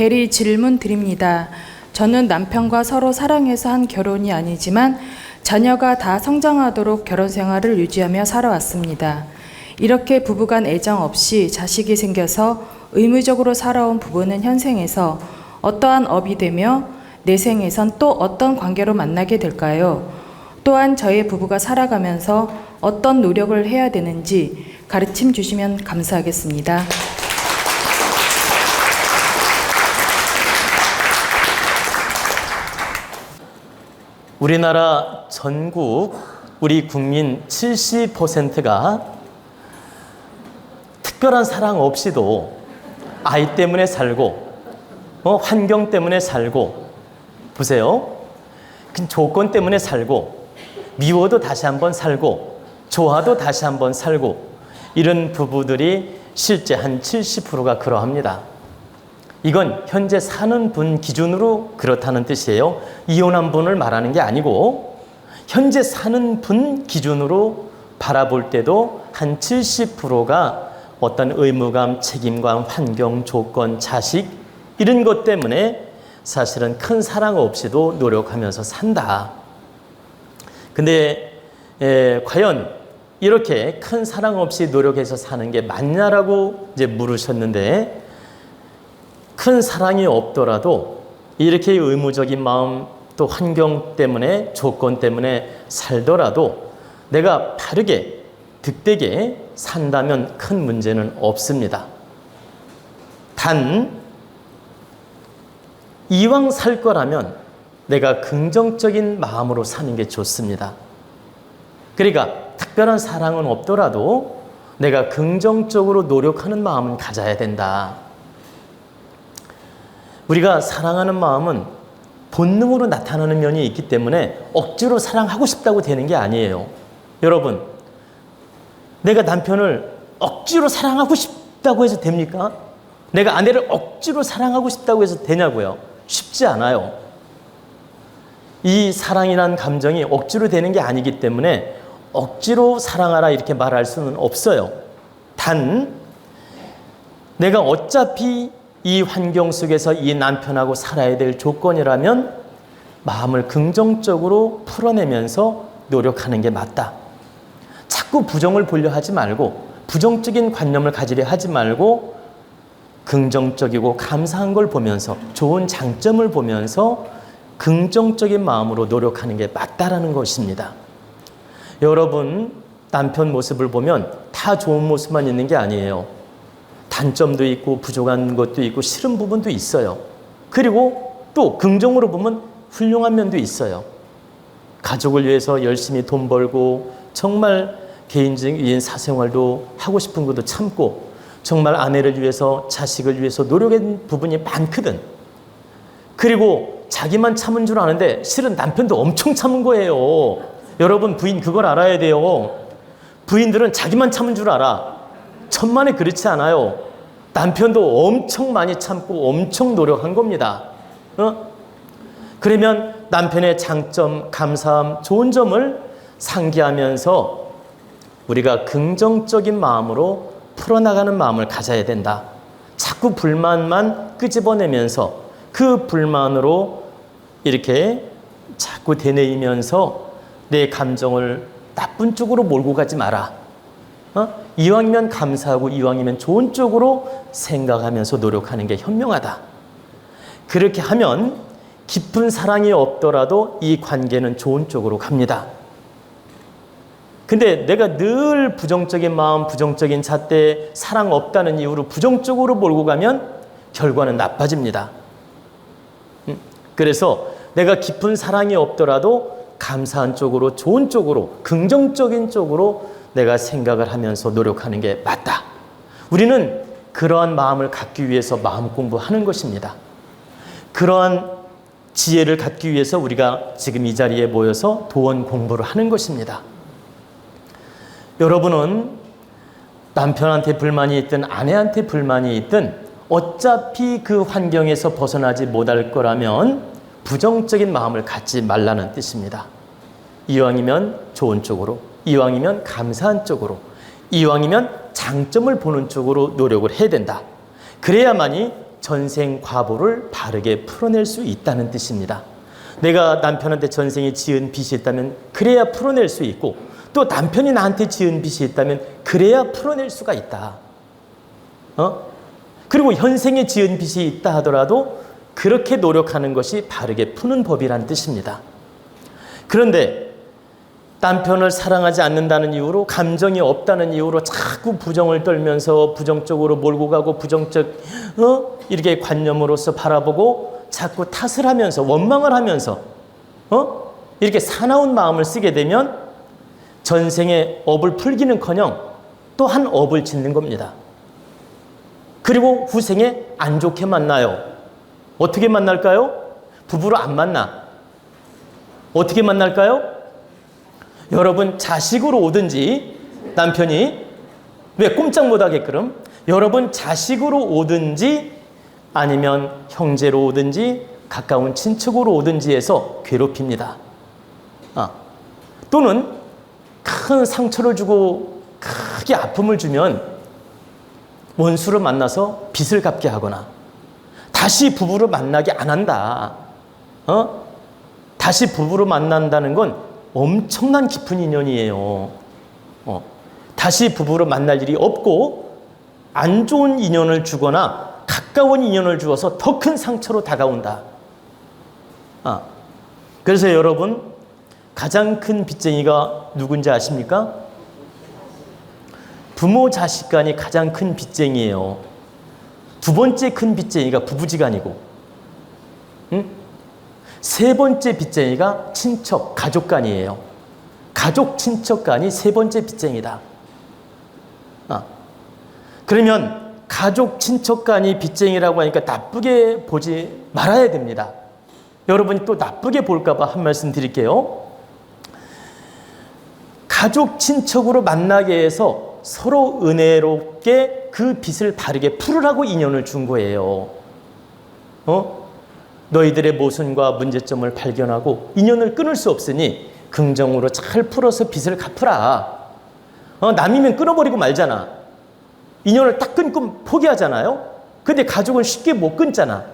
대리 질문 드립니다. 저는 남편과 서로 사랑해서 한 결혼이 아니지만 자녀가 다 성장하도록 결혼 생활을 유지하며 살아왔습니다. 이렇게 부부간 애정 없이 자식이 생겨서 의무적으로 살아온 부부는 현생에서 어떠한 업이 되며 내생에선 또 어떤 관계로 만나게 될까요? 또한 저희 부부가 살아가면서 어떤 노력을 해야 되는지 가르침 주시면 감사하겠습니다. 우리나라 전국 우리 국민 70%가 특별한 사랑 없이도 아이 때문에 살고 환경 때문에 살고 보세요. 그 조건 때문에 살고 미워도 다시 한번 살고 좋아도 다시 한번 살고 이런 부부들이 실제 한 70%가 그러합니다. 이건 현재 사는 분 기준으로 그렇다는 뜻이에요. 이혼한 분을 말하는 게 아니고 현재 사는 분 기준으로 바라볼 때도 한 70%가 어떤 의무감, 책임감, 환경, 조건, 자식 이런 것 때문에 사실은 큰 사랑 없이도 노력하면서 산다. 근데 과연 이렇게 큰 사랑 없이 노력해서 사는 게 맞냐라고 이제 물으셨는데 큰 사랑이 없더라도 이렇게 의무적인 마음 또 환경 때문에 조건 때문에 살더라도 내가 바르게 득되게 산다면 큰 문제는 없습니다. 단 이왕 살 거라면 내가 긍정적인 마음으로 사는 게 좋습니다. 그러니까 특별한 사랑은 없더라도 내가 긍정적으로 노력하는 마음은 가져야 된다. 우리가 사랑하는 마음은 본능으로 나타나는 면이 있기 때문에 억지로 사랑하고 싶다고 되는 게 아니에요. 여러분, 내가 남편을 억지로 사랑하고 싶다고 해서 됩니까? 내가 아내를 억지로 사랑하고 싶다고 해서 되냐고요? 쉽지 않아요. 이 사랑이란 감정이 억지로 되는 게 아니기 때문에 억지로 사랑하라 이렇게 말할 수는 없어요. 단 내가 어차피 이 환경 속에서 이 남편하고 살아야 될 조건이라면 마음을 긍정적으로 풀어내면서 노력하는 게 맞다. 자꾸 부정을 보려 하지 말고 부정적인 관념을 가지려 하지 말고 긍정적이고 감사한 걸 보면서 좋은 장점을 보면서 긍정적인 마음으로 노력하는 게 맞다라는 것입니다. 여러분 남편 모습을 보면 다 좋은 모습만 있는 게 아니에요. 단점도 있고 부족한 것도 있고 싫은 부분도 있어요. 그리고 또 긍정으로 보면 훌륭한 면도 있어요. 가족을 위해서 열심히 돈 벌고 정말 개인적인 사생활도 하고 싶은 것도 참고 정말 아내를 위해서 자식을 위해서 노력한 부분이 많거든. 그리고 자기만 참은 줄 아는데 실은 남편도 엄청 참은 거예요. 여러분 부인 그걸 알아야 돼요. 부인들은 자기만 참은 줄 알아. 천만에 그렇지 않아요. 남편도 엄청 많이 참고 엄청 노력한 겁니다. 그러면 남편의 장점, 감사함, 좋은 점을 상기하면서 우리가 긍정적인 마음으로 풀어나가는 마음을 가져야 된다. 자꾸 불만만 끄집어내면서 그 불만으로 이렇게 자꾸 되뇌이면서 내 감정을 나쁜 쪽으로 몰고 가지 마라. 이왕이면 감사하고 이왕이면 좋은 쪽으로 생각하면서 노력하는 게 현명하다. 그렇게 하면 깊은 사랑이 없더라도 이 관계는 좋은 쪽으로 갑니다. 근데 내가 늘 부정적인 마음, 부정적인 잣대, 사랑 없다는 이유로 부정적으로 몰고 가면 결과는 나빠집니다. 그래서 내가 깊은 사랑이 없더라도 감사한 쪽으로, 좋은 쪽으로, 긍정적인 쪽으로 내가 생각을 하면서 노력하는 게 맞다. 우리는 그러한 마음을 갖기 위해서 마음 공부하는 것입니다. 그러한 지혜를 갖기 위해서 우리가 지금 이 자리에 모여서 도원 공부를 하는 것입니다. 여러분은 남편한테 불만이 있든 아내한테 불만이 있든 어차피 그 환경에서 벗어나지 못할 거라면 부정적인 마음을 갖지 말라는 뜻입니다. 이왕이면 좋은 쪽으로, 이왕이면 감사한 쪽으로, 이왕이면 장점을 보는 쪽으로 노력을 해야 된다. 그래야만이 전생 과보를 바르게 풀어낼 수 있다는 뜻입니다. 내가 남편한테 전생에 지은 빚이 있다면 그래야 풀어낼 수 있고, 또 남편이 나한테 지은 빚이 있다면 그래야 풀어낼 수가 있다. 그리고 현생에 지은 빚이 있다 하더라도 그렇게 노력하는 것이 바르게 푸는 법이란 뜻입니다. 그런데 남편을 사랑하지 않는다는 이유로, 감정이 없다는 이유로 자꾸 부정을 떨면서 부정적으로 몰고 가고, 이렇게 관념으로서 바라보고 자꾸 탓을 하면서 원망을 하면서 이렇게 사나운 마음을 쓰게 되면 전생의 업을 풀기는커녕 또 한 업을 짓는 겁니다. 그리고 후생에 안 좋게 만나요. 어떻게 만날까요? 부부로 안 만나. 어떻게 만날까요? 여러분, 자식으로 오든지, 남편이 왜 꼼짝 못하게끔, 여러분 자식으로 오든지 아니면 형제로 오든지 가까운 친척으로 오든지 해서 괴롭힙니다. 또는 큰 상처를 주고 크게 아픔을 주면 원수를 만나서 빚을 갚게 하거나, 다시 부부를 만나게 안 한다. 다시 부부를 만난다는 건 엄청난 깊은 인연이에요. 다시 부부를 만날 일이 없고, 안 좋은 인연을 주거나 가까운 인연을 주어서 더 큰 상처로 다가온다. 그래서 여러분, 가장 큰 빚쟁이가 누군지 아십니까? 부모 자식 간이 가장 큰 빚쟁이에요. 두 번째 큰 빚쟁이가 부부지간이고, 세 번째 빚쟁이가 친척, 가족 간이에요. 가족, 친척 간이 세 번째 빚쟁이다. 그러면 가족, 친척 간이 빚쟁이라고 하니까 나쁘게 보지 말아야 됩니다. 여러분이 또 나쁘게 볼까 봐 한 말씀 드릴게요. 가족, 친척으로 만나게 해서 서로 은혜롭게 그 빚을 바르게 풀으라고 인연을 준 거예요. 너희들의 모순과 문제점을 발견하고 인연을 끊을 수 없으니 긍정으로 잘 풀어서 빚을 갚으라. 남이면 끊어버리고 말잖아. 인연을 딱 끊고 포기하잖아요. 근데 가족은 쉽게 못 끊잖아.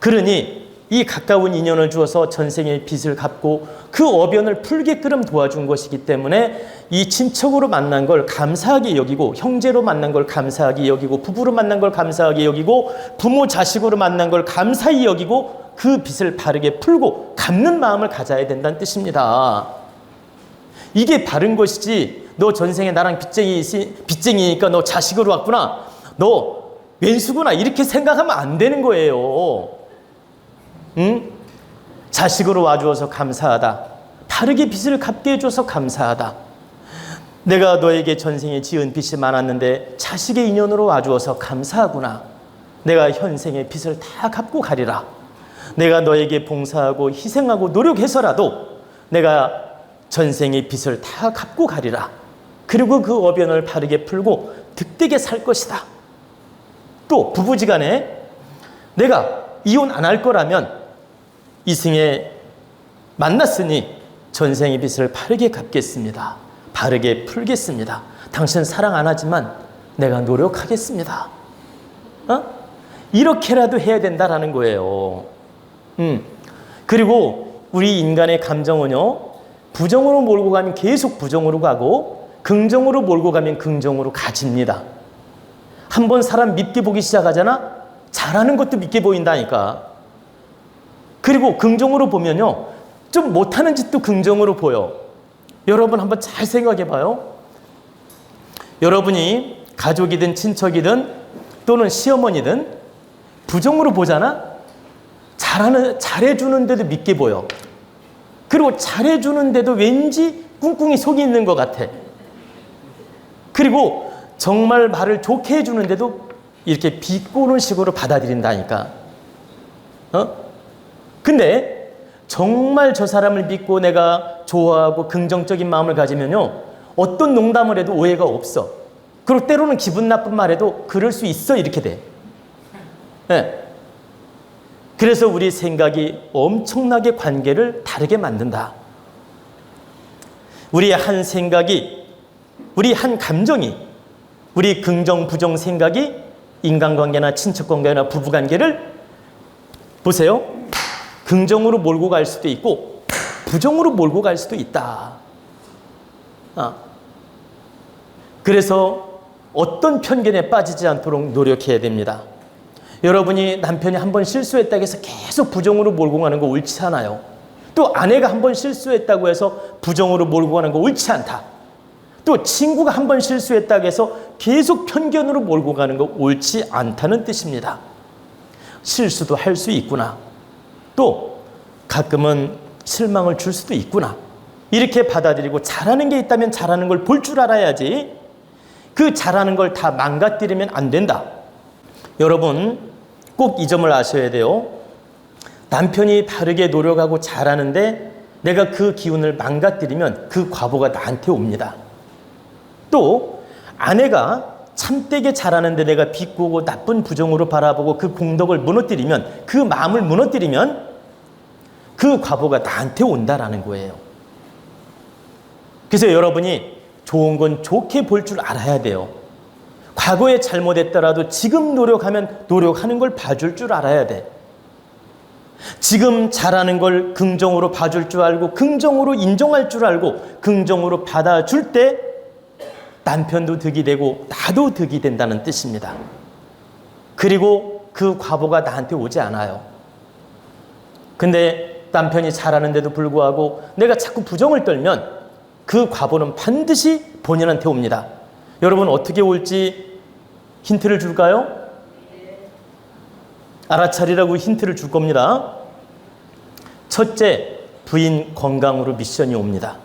그러니 이 가까운 인연을 주어서 전생의 빚을 갚고 그 어변을 풀게끔 도와준 것이기 때문에 이 친척으로 만난 걸 감사하게 여기고, 형제로 만난 걸 감사하게 여기고, 부부로 만난 걸 감사하게 여기고, 부모 자식으로 만난 걸 감사히 여기고, 그 빚을 바르게 풀고 갚는 마음을 가져야 된다는 뜻입니다. 이게 바른 것이지, 너 전생에 나랑 빚쟁이니까 너 자식으로 왔구나, 너 왼수구나, 이렇게 생각하면 안 되는 거예요. 자식으로 와주어서 감사하다. 바르게 빚을 갚게 해줘서 감사하다. 내가 너에게 전생에 지은 빚이 많았는데 자식의 인연으로 와주어서 감사하구나. 내가 현생의 빚을 다 갚고 가리라. 내가 너에게 봉사하고 희생하고 노력해서라도 내가 전생의 빚을 다 갚고 가리라. 그리고 그 어변을 바르게 풀고 득되게 살 것이다. 또 부부지간에 내가 이혼 안 할 거라면 이승에 만났으니 전생의 빚을 바르게 갚겠습니다. 바르게 풀겠습니다. 당신 사랑 안 하지만 내가 노력하겠습니다. 이렇게라도 해야 된다라는 거예요. 그리고 우리 인간의 감정은요, 부정으로 몰고 가면 계속 부정으로 가고, 긍정으로 몰고 가면 긍정으로 가집니다. 한번 사람 밉게 보기 시작하잖아? 잘하는 것도 밉게 보인다니까. 그리고 긍정으로 보면요, 좀 못하는 짓도 긍정으로 보여. 여러분 한번 잘 생각해 봐요. 여러분이 가족이든 친척이든 또는 시어머니든 부정으로 보잖아? 잘해주는데도 밉게 보여. 그리고 잘해주는데도 왠지 꿍꿍이 속이 있는 것 같아. 그리고 정말 말을 좋게 해주는데도 이렇게 비꼬는 식으로 받아들인다니까. 근데 정말 저 사람을 믿고 내가 좋아하고 긍정적인 마음을 가지면요, 어떤 농담을 해도 오해가 없어. 그리고 때로는 기분 나쁜 말 해도 그럴 수 있어, 이렇게 돼. 네. 그래서 우리 생각이 엄청나게 관계를 다르게 만든다. 우리의 한 생각이, 우리 한 감정이, 우리 긍정 부정 생각이 인간관계나 친척관계나 부부관계를 보세요. 긍정으로 몰고 갈 수도 있고 부정으로 몰고 갈 수도 있다. 그래서 어떤 편견에 빠지지 않도록 노력해야 됩니다. 여러분이 남편이 한 번 실수했다고 해서 계속 부정으로 몰고 가는 거 옳지 않아요. 또 아내가 한 번 실수했다고 해서 부정으로 몰고 가는 거 옳지 않다. 또 친구가 한 번 실수했다고 해서 계속 편견으로 몰고 가는 거 옳지 않다는 뜻입니다. 실수도 할 수 있구나. 또 가끔은 실망을 줄 수도 있구나. 이렇게 받아들이고 잘하는 게 있다면 잘하는 걸 볼 줄 알아야지. 그 잘하는 걸 다 망가뜨리면 안 된다. 여러분 꼭 이 점을 아셔야 돼요. 남편이 바르게 노력하고 잘하는데 내가 그 기운을 망가뜨리면 그 과보가 나한테 옵니다. 또 아내가 참되게 잘하는데 내가 비꼬고 나쁜 부정으로 바라보고 그 공덕을 무너뜨리면, 그 마음을 무너뜨리면 그 과보가 나한테 온다라는 거예요. 그래서 여러분이 좋은 건 좋게 볼 줄 알아야 돼요. 과거에 잘못했더라도 지금 노력하면 노력하는 걸 봐줄 줄 알아야 돼. 지금 잘하는 걸 긍정으로 봐줄 줄 알고 긍정으로 인정할 줄 알고 긍정으로 받아줄 때 남편도 득이 되고 나도 득이 된다는 뜻입니다. 그리고 그 과보가 나한테 오지 않아요. 근데 남편이 잘하는데도 불구하고 내가 자꾸 부정을 떨면 그 과보는 반드시 본인한테 옵니다. 여러분 어떻게 올지 힌트를 줄까요? 알아차리라고 힌트를 줄 겁니다. 첫째, 부인 건강으로 미션이 옵니다.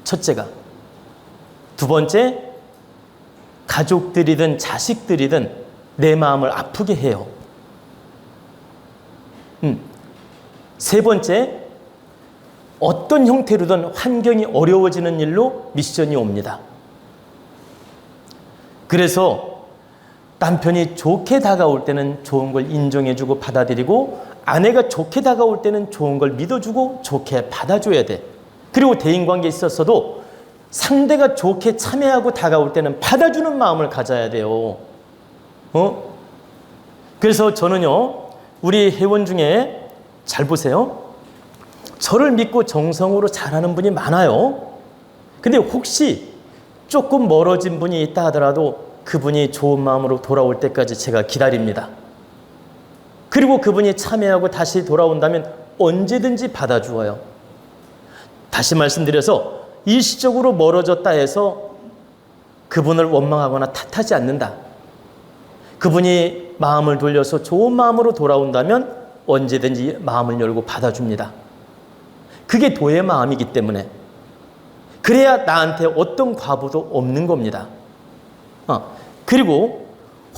첫째가. 두 번째, 가족들이든 자식들이든 내 마음을 아프게 해요. 세 번째, 어떤 형태로든 환경이 어려워지는 일로 미션이 옵니다. 그래서 남편이 좋게 다가올 때는 좋은 걸 인정해주고 받아들이고 아내가 좋게 다가올 때는 좋은 걸 믿어주고 좋게 받아줘야 돼. 그리고 대인관계에 있어서도 상대가 좋게 참여하고 다가올 때는 받아주는 마음을 가져야 돼요. 그래서 저는요, 우리 회원 중에 잘 보세요. 저를 믿고 정성으로 잘하는 분이 많아요. 근데 혹시 조금 멀어진 분이 있다 하더라도 그분이 좋은 마음으로 돌아올 때까지 제가 기다립니다. 그리고 그분이 참여하고 다시 돌아온다면 언제든지 받아주어요. 다시 말씀드려서 일시적으로 멀어졌다 해서 그분을 원망하거나 탓하지 않는다. 그분이 마음을 돌려서 좋은 마음으로 돌아온다면 언제든지 마음을 열고 받아줍니다. 그게 도의 마음이기 때문에 그래야 나한테 어떤 과부도 없는 겁니다. 그리고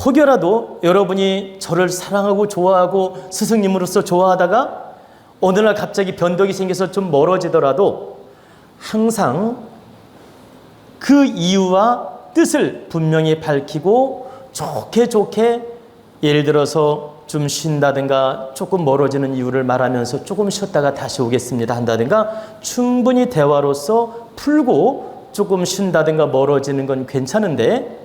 혹여라도 여러분이 저를 사랑하고 좋아하고 스승님으로서 좋아하다가 어느 날 갑자기 변덕이 생겨서 좀 멀어지더라도 항상 그 이유와 뜻을 분명히 밝히고 좋게 예를 들어서 좀 쉰다든가 조금 멀어지는 이유를 말하면서 조금 쉬었다가 다시 오겠습니다 한다든가 충분히 대화로서 풀고 조금 쉰다든가 멀어지는 건 괜찮은데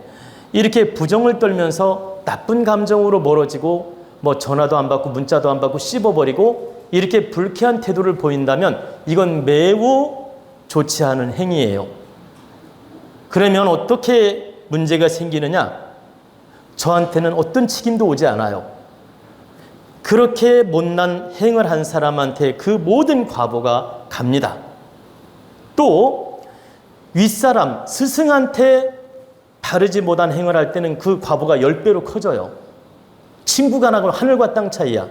이렇게 부정을 떨면서 나쁜 감정으로 멀어지고 뭐 전화도 안 받고 문자도 안 받고 씹어버리고 이렇게 불쾌한 태도를 보인다면 이건 매우 좋지 않은 행위예요. 그러면 어떻게 문제가 생기느냐? 저한테는 어떤 책임도 오지 않아요. 그렇게 못난 행을 한 사람한테 그 모든 과보가 갑니다. 또 윗사람, 스승한테 바르지 못한 행을 할 때는 그 과보가 10배로 커져요. 친구 간하고 하늘과 땅 차이야.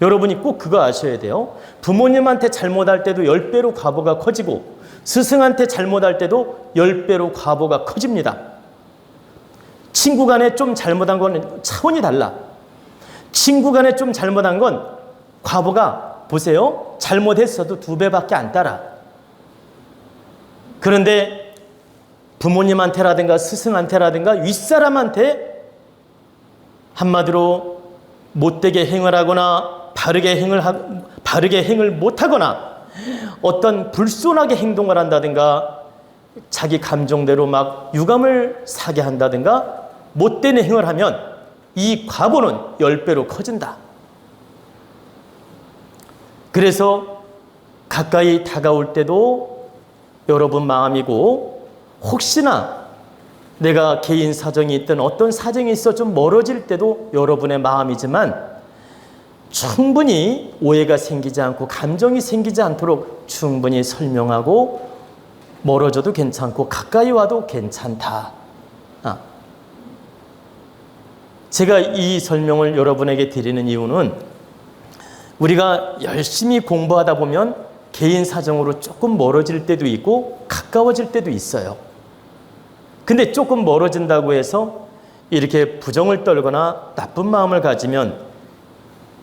여러분이 꼭 그거 아셔야 돼요. 부모님한테 잘못할 때도 10배로 과보가 커지고 스승한테 잘못할 때도 10배로 과보가 커집니다. 친구 간에 좀 잘못한 건 차원이 달라. 친구 간에 좀 잘못한 건 과보가 보세요. 잘못했어도 2배밖에 안 따라. 그런데 부모님한테라든가 스승한테라든가 윗사람한테 한마디로 못되게 행을 하거나 바르게 행을 못하거나 어떤 불손하게 행동을 한다든가 자기 감정대로 막 유감을 사게 한다든가 못된 행을 하면 이 과보는 10배로 커진다. 그래서 가까이 다가올 때도 여러분 마음이고, 혹시나 내가 개인 사정이 있든 어떤 사정이 있어 좀 멀어질 때도 여러분의 마음이지만, 충분히 오해가 생기지 않고 감정이 생기지 않도록 충분히 설명하고, 멀어져도 괜찮고 가까이 와도 괜찮다. 제가 이 설명을 여러분에게 드리는 이유는, 우리가 열심히 공부하다 보면 개인 사정으로 조금 멀어질 때도 있고 가까워질 때도 있어요. 근데 조금 멀어진다고 해서 이렇게 부정을 떨거나 나쁜 마음을 가지면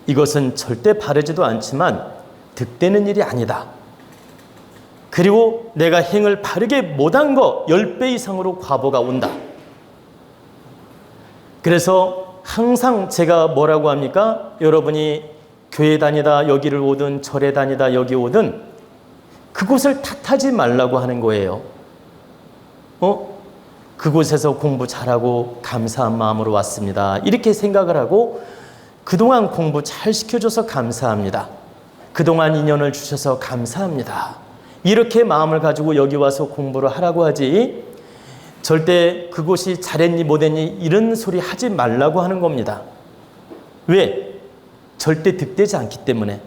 이것은 절대 바르지도 않지만 득되는 일이 아니다. 그리고 내가 행을 바르게 못한 거 10배 이상으로 과보가 온다. 그래서 항상 제가 뭐라고 합니까? 여러분이 교회 다니다 여기를 오든 절에 다니다 여기 오든 그곳을 탓하지 말라고 하는 거예요. 그곳에서 공부 잘하고 감사한 마음으로 왔습니다. 이렇게 생각을 하고, 그동안 공부 잘 시켜줘서 감사합니다. 그동안 인연을 주셔서 감사합니다. 이렇게 마음을 가지고 여기 와서 공부를 하라고 하지, 절대 그곳이 잘했니 못했니 이런 소리 하지 말라고 하는 겁니다. 왜? 절대 득되지 않기 때문에.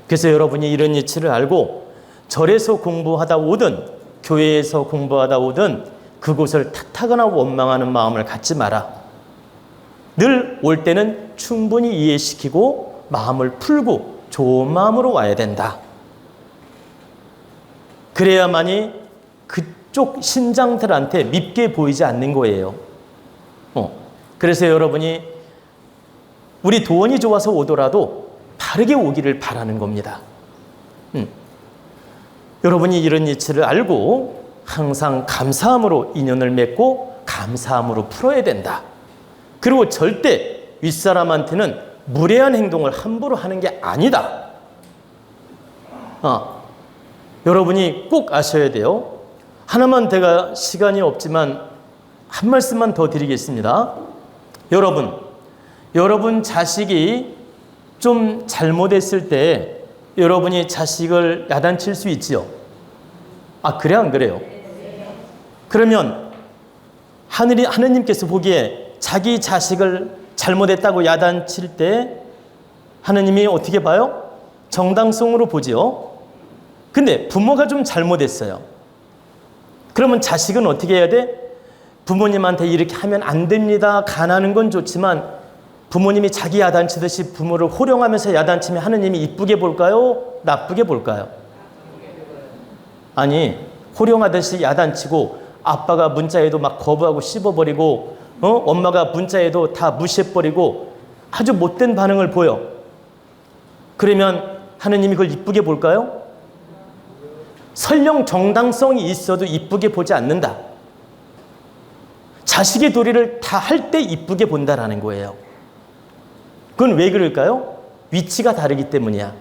그래서 여러분이 이런 이치를 알고 절에서 공부하다 오든 교회에서 공부하다 오든 그곳을 탓하거나 원망하는 마음을 갖지 마라. 늘 올 때는 충분히 이해시키고 마음을 풀고 좋은 마음으로 와야 된다. 그래야만이 그쪽 신장들한테 밉게 보이지 않는 거예요. 그래서 여러분이 우리 도원이 좋아서 오더라도 바르게 오기를 바라는 겁니다. 여러분이 이런 이치를 알고 항상 감사함으로 인연을 맺고 감사함으로 풀어야 된다. 그리고 절대 윗사람한테는 무례한 행동을 함부로 하는 게 아니다. 여러분이 꼭 아셔야 돼요. 하나만 제가 시간이 없지만 한 말씀만 더 드리겠습니다. 여러분 자식이 좀 잘못했을 때 여러분이 자식을 야단칠 수 있지요? 그래 안 그래요? 그러면 하느님께서 보기에 자기 자식을 잘못했다고 야단칠 때 하느님이 어떻게 봐요? 정당성으로 보지요. 근데 부모가 좀 잘못했어요. 그러면 자식은 어떻게 해야 돼? 부모님한테 이렇게 하면 안 됩니다. 간하는 건 좋지만 부모님이 자기 야단치듯이 부모를 호령하면서 야단치면 하느님이 이쁘게 볼까요? 나쁘게 볼까요? 아니, 호령하듯이 야단치고 아빠가 문자에도 막 거부하고 씹어버리고 엄마가 문자에도 다 무시해버리고 아주 못된 반응을 보여. 그러면 하느님이 그걸 이쁘게 볼까요? 설령 정당성이 있어도 이쁘게 보지 않는다. 자식의 도리를 다 할 때 이쁘게 본다라는 거예요. 그건 왜 그럴까요? 위치가 다르기 때문이야.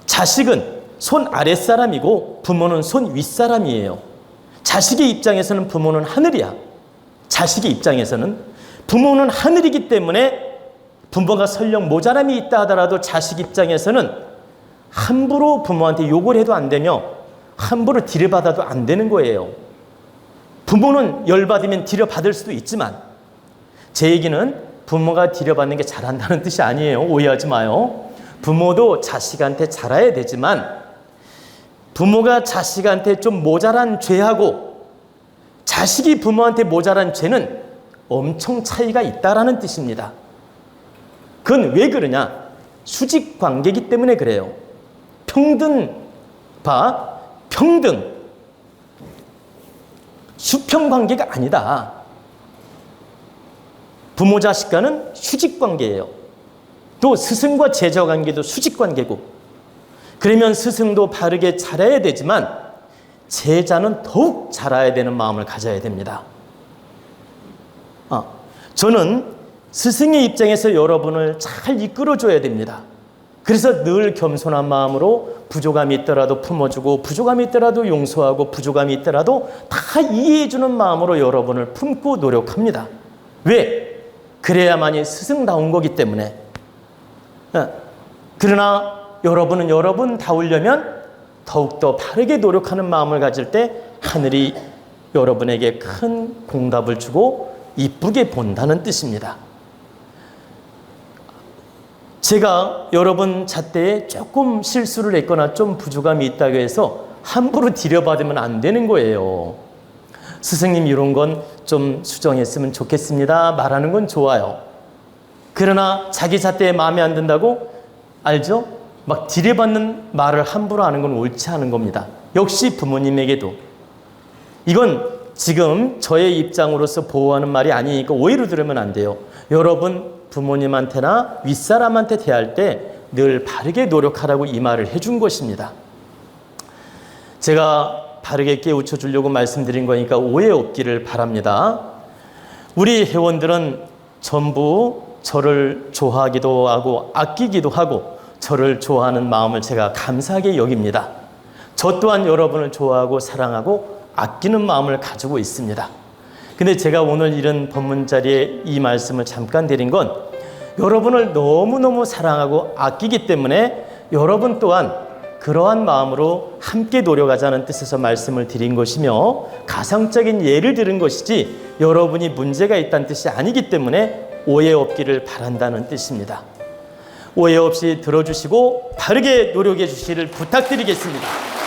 자식은 손 아랫사람이고 부모는 손 윗사람이에요. 자식의 입장에서는 부모는 하늘이야. 자식의 입장에서는 부모는 하늘이기 때문에 부모가 설령 모자람이 있다 하더라도 자식 입장에서는 함부로 부모한테 욕을 해도 안 되며 함부로 들여받아도 안 되는 거예요. 부모는 열받으면 들여받을 수도 있지만, 제 얘기는 부모가 들여받는 게 잘한다는 뜻이 아니에요. 오해하지 마요. 부모도 자식한테 잘해야 되지만 부모가 자식한테 좀 모자란 죄하고 자식이 부모한테 모자란 죄는 엄청 차이가 있다라는 뜻입니다. 그건 왜 그러냐? 수직 관계이기 때문에 그래요. 평등, 평등. 수평 관계가 아니다. 부모 자식 간은 수직 관계예요. 또 스승과 제자 관계도 수직 관계고, 그러면 스승도 바르게 자라야 되지만 제자는 더욱 자라야 되는 마음을 가져야 됩니다. 저는 스승의 입장에서 여러분을 잘 이끌어줘야 됩니다. 그래서 늘 겸손한 마음으로 부족함이 있더라도 품어주고 부족함이 있더라도 용서하고 부족함이 있더라도 다 이해해주는 마음으로 여러분을 품고 노력합니다. 왜? 그래야만이 스승다운 거기 때문에. 그러나 여러분은 여러분다우려면 더욱더 바르게 노력하는 마음을 가질 때 하늘이 여러분에게 큰 공답을 주고 이쁘게 본다는 뜻입니다. 제가 여러분 잣대에 조금 실수를 했거나 좀 부족함이 있다고 해서 함부로 들여받으면 안 되는 거예요. 스승님 이런 건 좀 수정했으면 좋겠습니다 말하는 건 좋아요. 그러나 자기 잣대에 마음에 안 든다고 알죠? 막 들여받는 말을 함부로 하는 건 옳지 않은 겁니다. 역시 부모님에게도. 이건 지금 저의 입장으로서 보호하는 말이 아니니까 오해로 들으면 안 돼요. 여러분 부모님한테나 윗사람한테 대할 때 늘 바르게 노력하라고 이 말을 해준 것입니다. 제가 바르게 깨우쳐 주려고 말씀드린 거니까 오해 없기를 바랍니다. 우리 회원들은 전부 저를 좋아하기도 하고 아끼기도 하고 저를 좋아하는 마음을 제가 감사하게 여깁니다. 저 또한 여러분을 좋아하고 사랑하고 아끼는 마음을 가지고 있습니다. 근데 제가 오늘 이런 법문 자리에 이 말씀을 잠깐 드린 건 여러분을 너무너무 사랑하고 아끼기 때문에 여러분 또한 그러한 마음으로 함께 노력하자는 뜻에서 말씀을 드린 것이며 가상적인 예를 들은 것이지 여러분이 문제가 있다는 뜻이 아니기 때문에 오해 없기를 바란다는 뜻입니다. 오해 없이 들어주시고 바르게 노력해 주시기를 부탁드리겠습니다.